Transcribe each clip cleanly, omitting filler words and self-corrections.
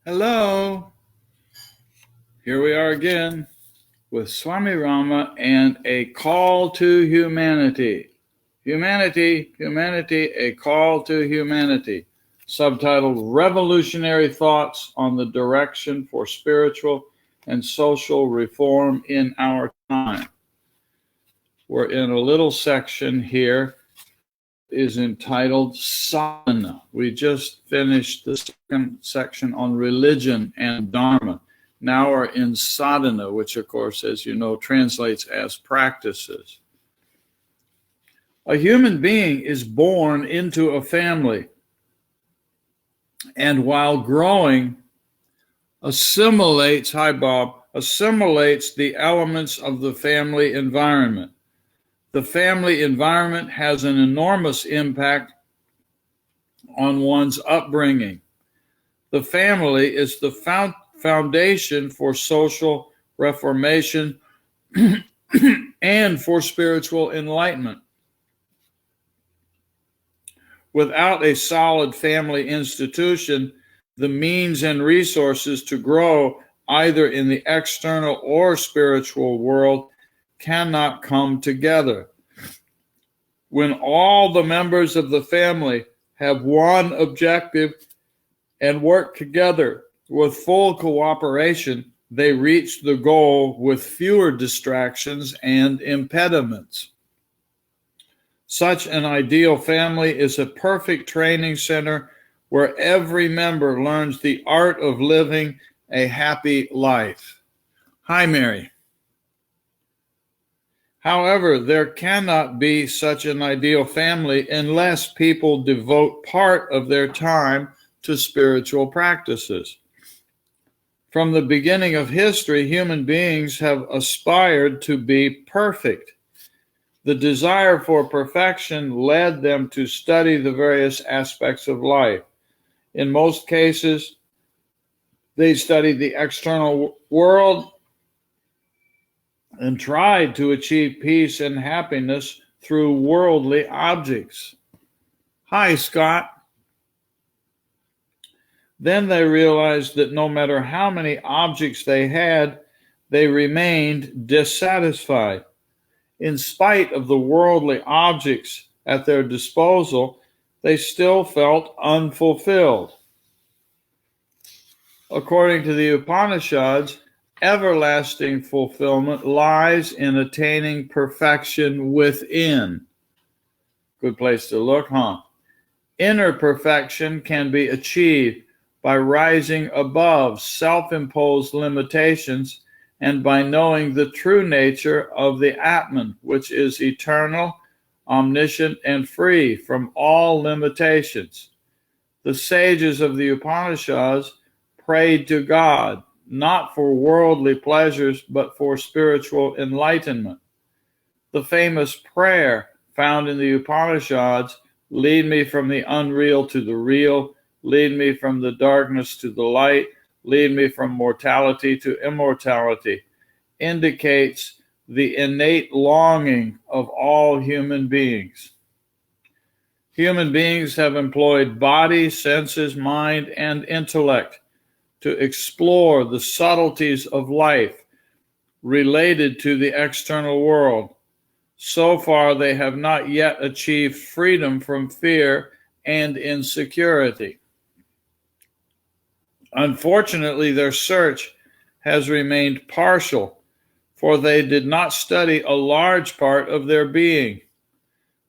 Hello, here we are again with Swami Rama and a call to humanity. Humanity, a call to humanity. Subtitled Revolutionary Thoughts on the Direction for Spiritual and Social Reform in Our Time. We're in a little section here is entitled Sadhana. We just finished the second section on religion and Dharma. Now we're in Sadhana, which of course, as you know, translates as practices. A human being is born into a family and while growing assimilates the elements of the family environment. The family environment has an enormous impact on one's upbringing. The family is the foundation for social reformation and for spiritual enlightenment. Without a solid family institution, the means and resources to grow either in the external or spiritual world cannot come together. When all the members of the family have one objective and work together with full cooperation, they reach the goal with fewer distractions and impediments. Such an ideal family is a perfect training center where every member learns the art of living a happy life. Hi, Mary. However, there cannot be such an ideal family unless people devote part of their time to spiritual practices. From the beginning of history, human beings have aspired to be perfect. The desire for perfection led them to study the various aspects of life. In most cases, they studied the external world and tried to achieve peace and happiness through worldly objects. Hi, Scott. Then they realized that no matter how many objects they had, they remained dissatisfied. In spite of the worldly objects at their disposal, they still felt unfulfilled. According to the Upanishads, everlasting fulfillment lies in attaining perfection within. Good place to look, huh? Inner perfection can be achieved by rising above self-imposed limitations and by knowing the true nature of the Atman, which is eternal, omniscient, and free from all limitations. The sages of the Upanishads prayed to God, not for worldly pleasures, but for spiritual enlightenment. The famous prayer found in the Upanishads, lead me from the unreal to the real, lead me from the darkness to the light, lead me from mortality to immortality, indicates the innate longing of all human beings. Human beings have employed body, senses, mind, and intellect to explore the subtleties of life related to the external world. So far, they have not yet achieved freedom from fear and insecurity. Unfortunately, their search has remained partial, for they did not study a large part of their being,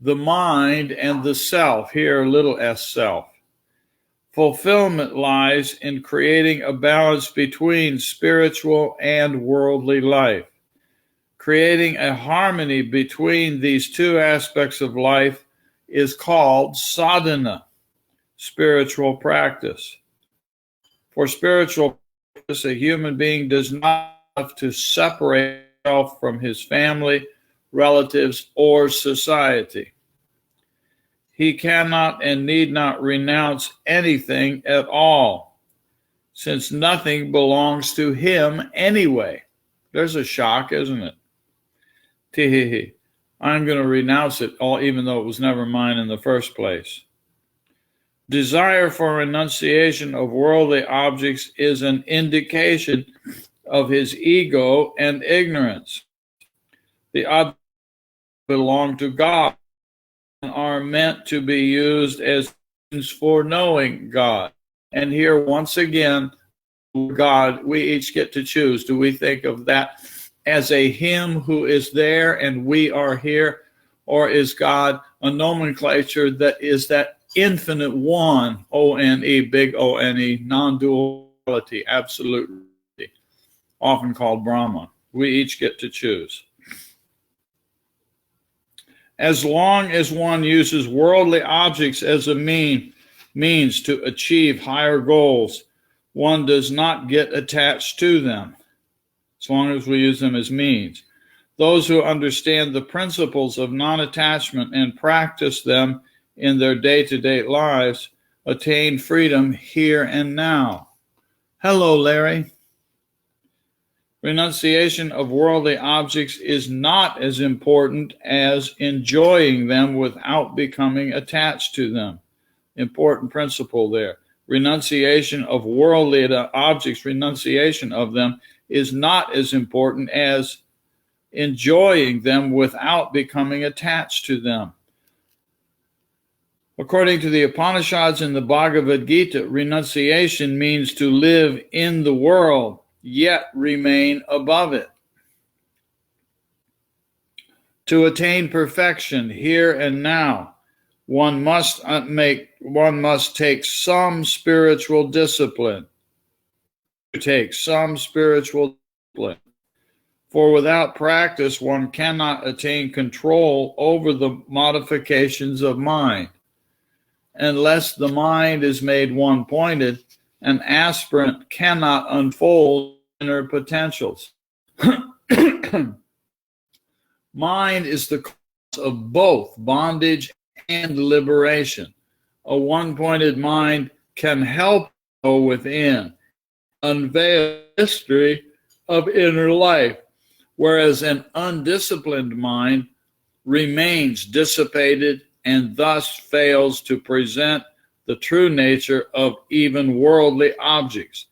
the mind and the self, here little s self. Fulfillment lies in creating a balance between spiritual and worldly life. Creating a harmony between these two aspects of life is called sadhana, spiritual practice. For spiritual practice, a human being does not have to separate himself from his family, relatives, or society. He cannot and need not renounce anything at all, since nothing belongs to him anyway. There's a shock, isn't it? Tee-hee-hee. I'm going to renounce it all, even though it was never mine in the first place. Desire for renunciation of worldly objects is an indication of his ego and ignorance. The objects belong to God and are meant to be used as means for knowing God. And here, once again, God, we each get to choose. Do we think of that as a him who is there and we are here? Or is God a nomenclature that is that infinite one, O-N-E, big O-N-E, non-duality, absolute, often called Brahma? We each get to choose. As long as one uses worldly objects as a means to achieve higher goals, one does not get attached to them, as long as we use them as means. Those who understand the principles of non-attachment and practice them in their day-to-day lives attain freedom here and now. Hello, Larry. Renunciation of worldly objects is not as important as enjoying them without becoming attached to them. Important principle there. Renunciation of worldly objects, renunciation of them, is not as important as enjoying them without becoming attached to them. According to the Upanishads and the Bhagavad Gita, renunciation means to live in the world, yet remain above it. To attain perfection here and now, one must take some spiritual discipline. For without practice, one cannot attain control over the modifications of mind. Unless the mind is made one-pointed, an aspirant cannot unfold inner potentials. Mind is the cause of both bondage and liberation. A one-pointed mind can help go within, unveil the mystery of inner life, whereas an undisciplined mind remains dissipated and thus fails to present the true nature of even worldly objects.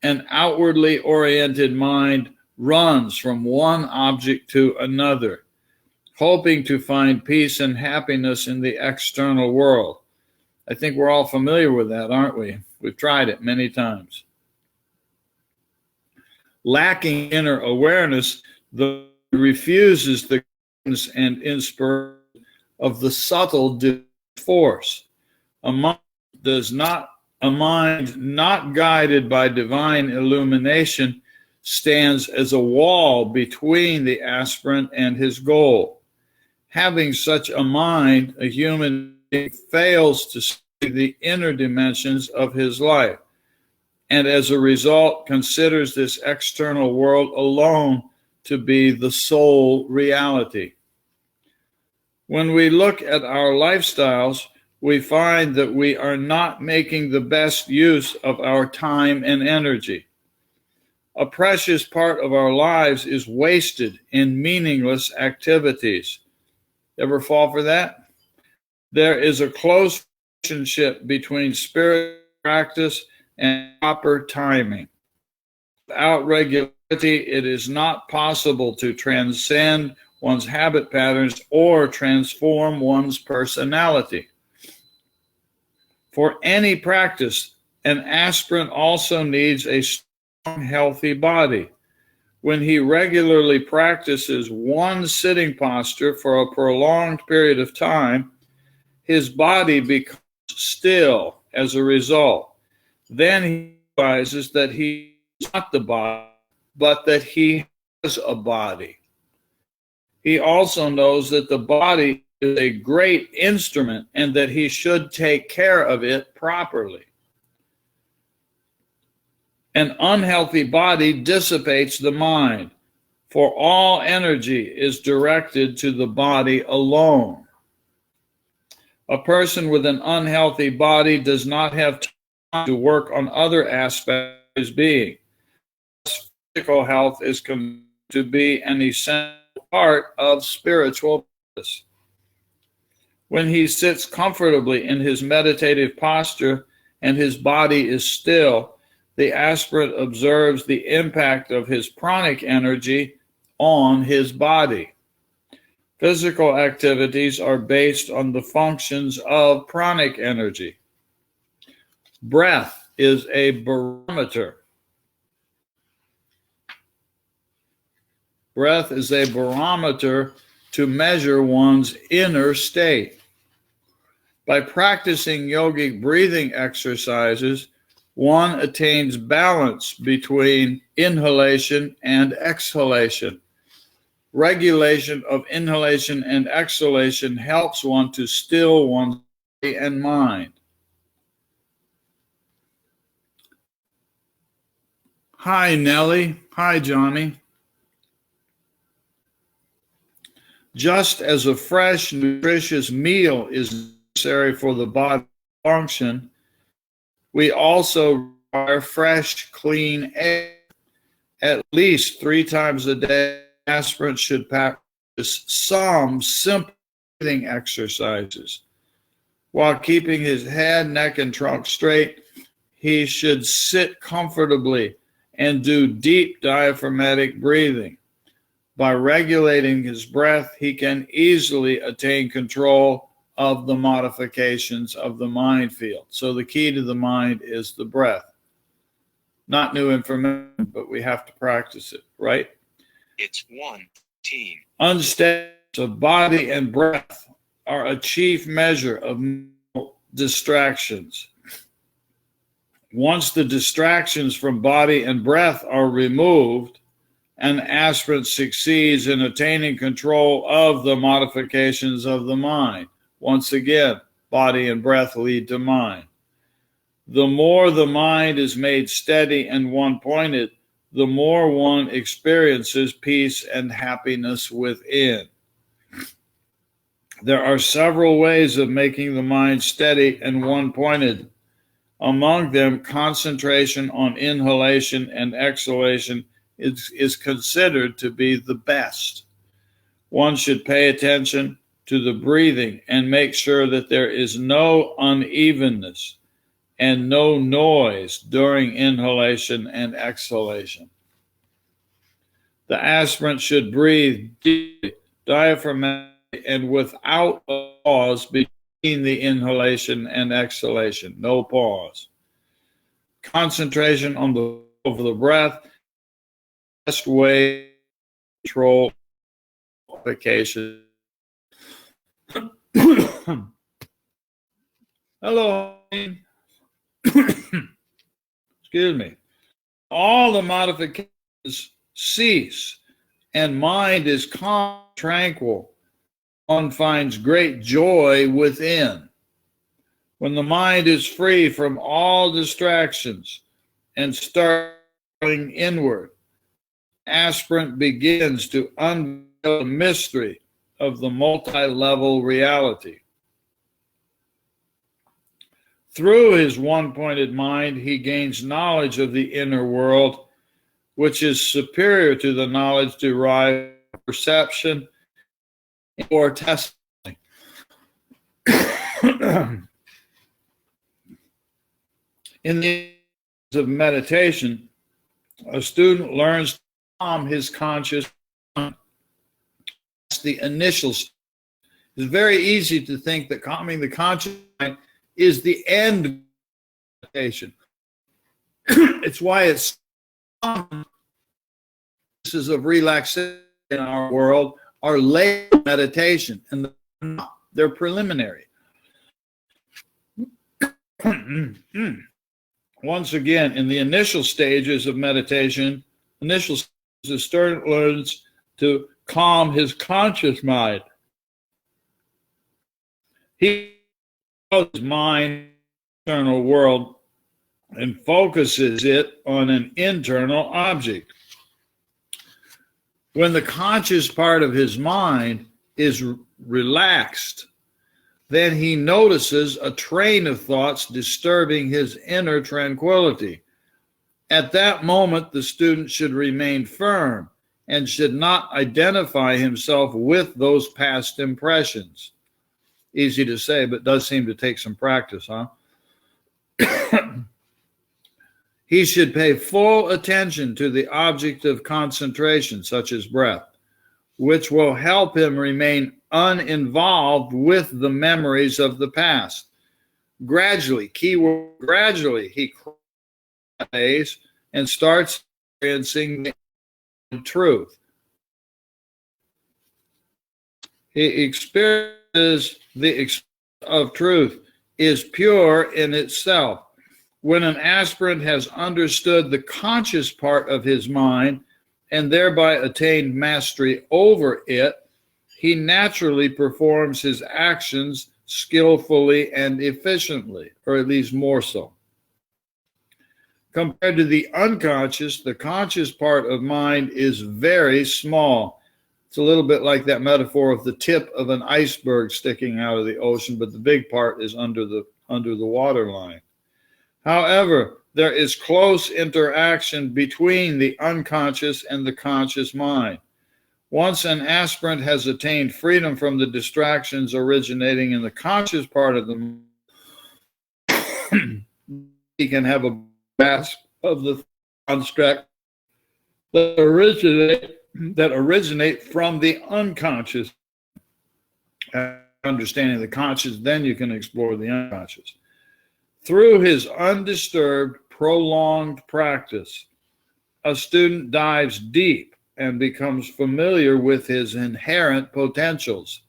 An outwardly oriented mind runs from one object to another, hoping to find peace and happiness in the external world. I think we're all familiar with that, aren't we? We've tried it many times. Lacking inner awareness, the refuses the guidance and inspiration of the subtle force. A mind not guided by divine illumination stands as a wall between the aspirant and his goal. Having such a mind, a human being fails to see the inner dimensions of his life, and as a result considers this external world alone to be the sole reality. When we look at our lifestyles, we find that we are not making the best use of our time and energy. A precious part of our lives is wasted in meaningless activities. Ever fall for that? There is a close relationship between spiritual practice and proper timing. Without regularity, it is not possible to transcend one's habit patterns or transform one's personality. For any practice, an aspirant also needs a strong, healthy body. When he regularly practices one sitting posture for a prolonged period of time, his body becomes still as a result. Then he realizes that he is not the body, but that he has a body. He also knows that the body is a great instrument and that he should take care of it properly. An unhealthy body dissipates the mind, for all energy is directed to the body alone. A person with an unhealthy body does not have time to work on other aspects of his being. Physical health is considered to be an essential part of spiritual practice. When he sits comfortably in his meditative posture and his body is still, the aspirant observes the impact of his pranic energy on his body. Physical activities are based on the functions of pranic energy. Breath is a barometer. Breath is a barometer to measure one's inner state. By practicing yogic breathing exercises, one attains balance between inhalation and exhalation. Regulation of inhalation and exhalation helps one to still one's body and mind. Hi, Nellie. Hi, Johnny. Just as a fresh, nutritious meal is necessary for the body to function, we also require fresh, clean air. At least 3 times a day, aspirants should practice some simple breathing exercises. While keeping his head, neck, and trunk straight, he should sit comfortably and do deep diaphragmatic breathing. By regulating his breath, he can easily attain control of the modifications of the mind field. So the key to the mind is the breath. Not new information, but we have to practice it, right? It's 1:10. Unsteadiness of body and breath are a chief measure of distractions. Once the distractions from body and breath are removed, an aspirant succeeds in attaining control of the modifications of the mind. Once again, body and breath lead to mind. The more the mind is made steady and one-pointed, the more one experiences peace and happiness within. There are several ways of making the mind steady and one-pointed. Among them, concentration on inhalation and exhalation is considered to be the best. One should pay attention to the breathing and make sure that there is no unevenness and no noise during inhalation and exhalation. The aspirant should breathe deeply, diaphragmatically, and without a pause between the inhalation and exhalation. No pause. Concentration on the breath, best way to control modification. Hello. Excuse me. All the modifications cease and mind is calm, tranquil. One finds great joy within. When the mind is free from all distractions and starts going inward, aspirant begins to unveil the mystery of the multi-level reality. Through his one-pointed mind, he gains knowledge of the inner world, which is superior to the knowledge derived from perception or testimony. In the of meditation, a student learns to calm his conscious mind. That's the initial stage. It's very easy to think that calming the conscious mind is the end of meditation. It's why it's practices of relaxation in our world are late meditation, and they're preliminary. Once again, in the initial stages of meditation, the student learns to calm his conscious mind. He knows his mind, external world, and focuses it on an internal object. When the conscious part of his mind is relaxed, then he notices a train of thoughts disturbing his inner tranquility. At that moment, the student should remain firm and should not identify himself with those past impressions. Easy to say, but does seem to take some practice, huh? He should pay full attention to the object of concentration, such as breath, which will help him remain uninvolved with the memories of the past. Gradually, keyword gradually, he cries and starts experiencing the truth. He experiences the experience of truth is pure in itself. When an aspirant has understood the conscious part of his mind and thereby attained mastery over it, he naturally performs his actions skillfully and efficiently, or at least more so. Compared to the unconscious, the conscious part of mind is very small. It's a little bit like that metaphor of the tip of an iceberg sticking out of the ocean, but the big part is under the waterline. However, there is close interaction between the unconscious and the conscious mind. Once an aspirant has attained freedom from the distractions originating in the conscious part of the mind, he can have a grasp of the construct that originate from the unconscious. Understanding the conscious, then you can explore the unconscious. Through his undisturbed, prolonged practice, a student dives deep and becomes familiar with his inherent potentials.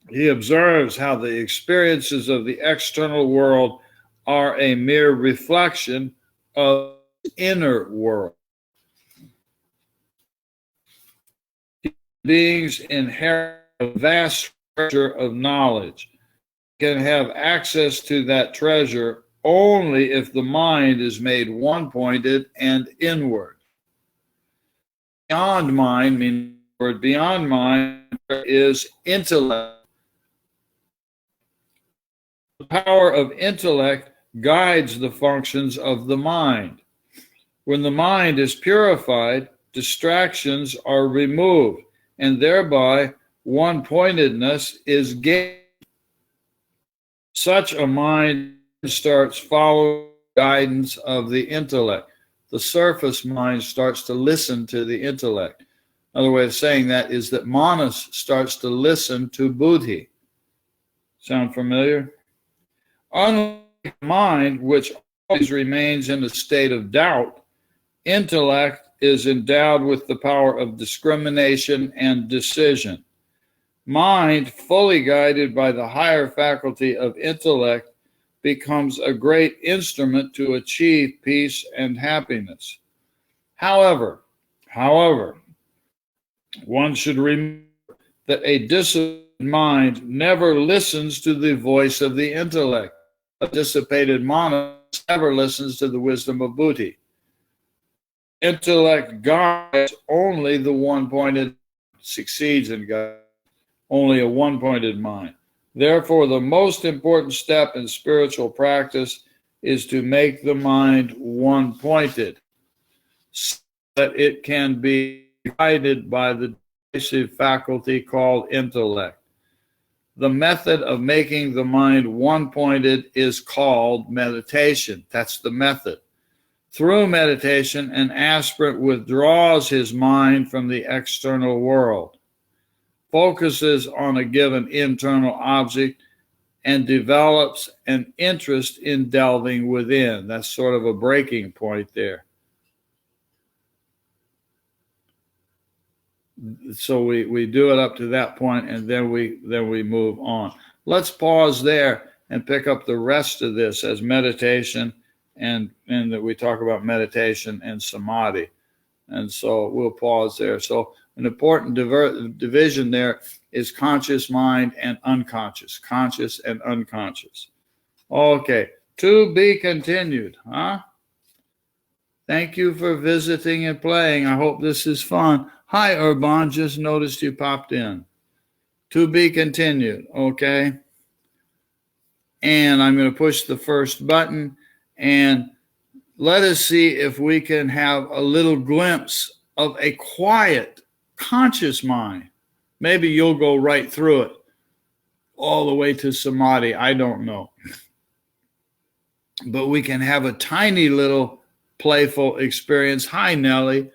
He observes how the experiences of the external world are a mere reflection of the inner world. Beings inherit a vast treasure of knowledge. Can have access to that treasure only if the mind is made one-pointed and inward. Beyond mind, meaning beyond mind, is intellect. The power of intellect guides the functions of the mind. When the mind is purified, distractions are removed, and thereby one-pointedness is gained. Such a mind starts following the guidance of the intellect. The surface mind starts to listen to the intellect. Another way of saying that is that manas starts to listen to buddhi. Sound familiar? Unlike mind, which always remains in a state of doubt, intellect is endowed with the power of discrimination and decision. Mind, fully guided by the higher faculty of intellect, becomes a great instrument to achieve peace and happiness. However, one should remember that a disciplined mind never listens to the voice of the intellect. A dissipated manas never listens to the wisdom of buddhi. Intellect guides only the one-pointed, succeeds in guiding only a one-pointed mind. Therefore, the most important step in spiritual practice is to make the mind one-pointed, so that it can be guided by the decisive faculty called intellect. The method of making the mind one-pointed is called meditation. That's the method. Through meditation, an aspirant withdraws his mind from the external world, focuses on a given internal object, and develops an interest in delving within. That's sort of a breaking point there. So we do it up to that point, and then we move on. Let's pause there and pick up the rest of this as meditation, and that we talk about meditation and samadhi. And so we'll pause there. So an important division there is conscious mind and unconscious, conscious and unconscious. Okay, to be continued, huh? Thank you for visiting and playing. I hope this is fun. Hi, Urban, just noticed you popped in. To be continued, okay? And I'm going to push the first button, and let us see if we can have a little glimpse of a quiet, conscious mind. Maybe you'll go right through it. all the way to samadhi, I don't know. But we can have a tiny little playful experience, hi Nellie,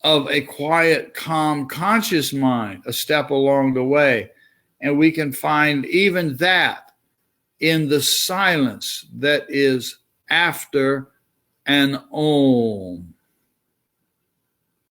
of a quiet, calm, conscious mind, a step along the way. And we can find even that in the silence that is after an Om.